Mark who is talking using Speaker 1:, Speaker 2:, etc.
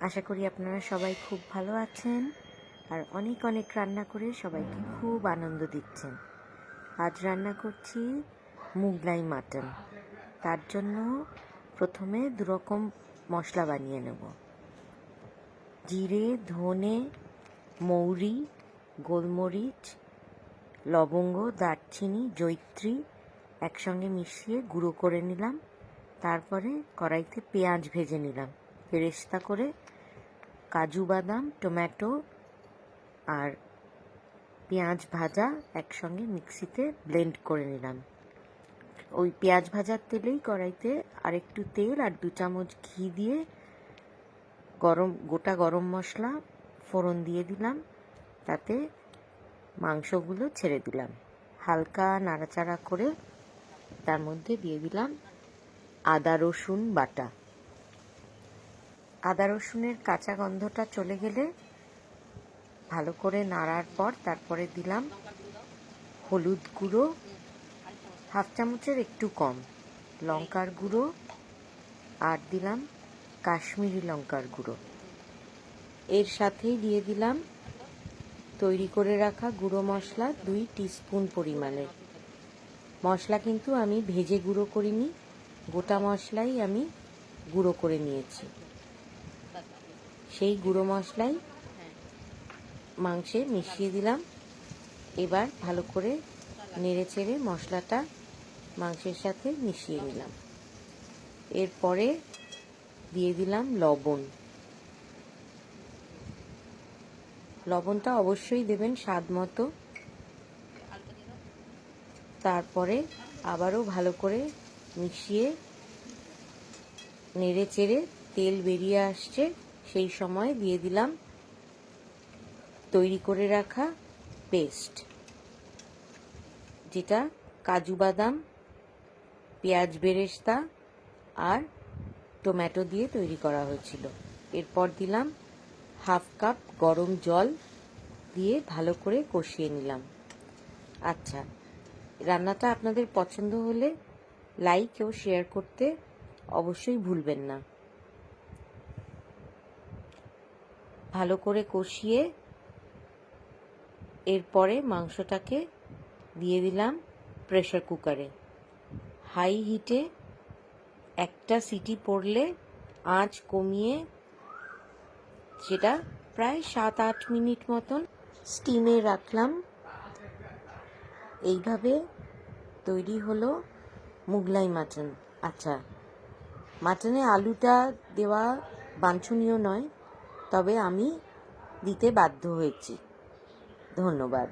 Speaker 1: আশা করি আপনারা সবাই খুব ভালো আছেন আর অনেক অনেক রান্না করে সবাইকে খুব আনন্দ দিচ্ছেন। আজ রান্না করছি মুগলাই মাটন। তার জন্য প্রথমে দুরকম মশলা বানিয়ে নেব। জিরে, ধনে, মৌরি, গোলমরিচ, লবঙ্গ, দারচিনি, জয়িত্রী একসঙ্গে মিশিয়ে গুঁড়ো করে নিলাম। তারপরে কড়াইতে পেঁয়াজ ভেজে নিলাম, বেরেস্তা করে কাজু বাদাম, টমেটো আর পেঁয়াজ ভাজা একসঙ্গে মিক্সিতে ব্লেন্ড করে নিলাম। ওই পেঁয়াজ ভাজার তেলেই কড়াইতে আরেকটু তেল আর 2 চামচ ঘি দিয়ে গোটা গরম মশলা ফোড়ন দিয়ে দিলাম। তাতে মাংসগুলো ছেড়ে দিলাম, হালকা নাড়াচাড়া করে তার মধ্যে দিয়ে দিলাম আদা রসুন বাটা। আদা রসুনের কাঁচা গন্ধটা চলে গেলে ভালো করে নাড়ার পর তারপরে দিলাম হলুদ গুঁড়ো 1/2 চামচের একটু কম, লঙ্কার গুঁড়ো আর দিলাম কাশ্মীরি লঙ্কার গুঁড়ো। এর সাথেই দিয়ে দিলাম তৈরি করে রাখা গুঁড়ো মশলা 2 টিস্পুন পরিমাণের। মশলা কিন্তু আমি ভেজে গুঁড়ো করিনি, গোটা মশলাই আমি গুঁড়ো করে নিয়েছি। সেই গুঁড়ো মশলাই মাংসে মিশিয়ে দিলাম। এবার ভালো করে নেড়ে চেড়ে মশলাটা মাংসের সাথে মিশিয়ে নিলাম। এরপরে দিয়ে দিলাম লবণ। লবণটা অবশ্যই দেবেন স্বাদ মতো। তারপরে আবারও ভালো করে মিশিয়ে নেড়ে চেড়ে তেল বেরিয়ে আসছে, সেই সময় দিয়ে দিলাম তৈরি করে রাখা পেস্ট, যেটা কাজু বাদাম, পেঁয়াজ বেরেস্তা আর টমেটো দিয়ে তৈরি করা হয়েছিল। এরপর দিলাম 1/2 কাপ গরম জল দিয়ে ভালো করে কষিয়ে নিলাম। আচ্ছা, রান্নাটা আপনাদের পছন্দ হলে লাইক ও শেয়ার করতে অবশ্যই ভুলবেন না। ভালো করে কষিয়ে এরপরে মাংসটাকে দিয়ে দিলাম প্রেসার কুকারে। হাই হিটে একটা সিটি পড়লে আঁচ কমিয়ে সেটা প্রায় 7-8 মিনিট মতন স্টিমে রাখলাম। এইভাবে তৈরি হলো মুগলাই মাটন। আচ্ছা, মাটনে আলুটা দেওয়া বাঞ্ছনীয় নয়, তবে আমি দিতে বাধ্য হয়েছি। ধন্যবাদ।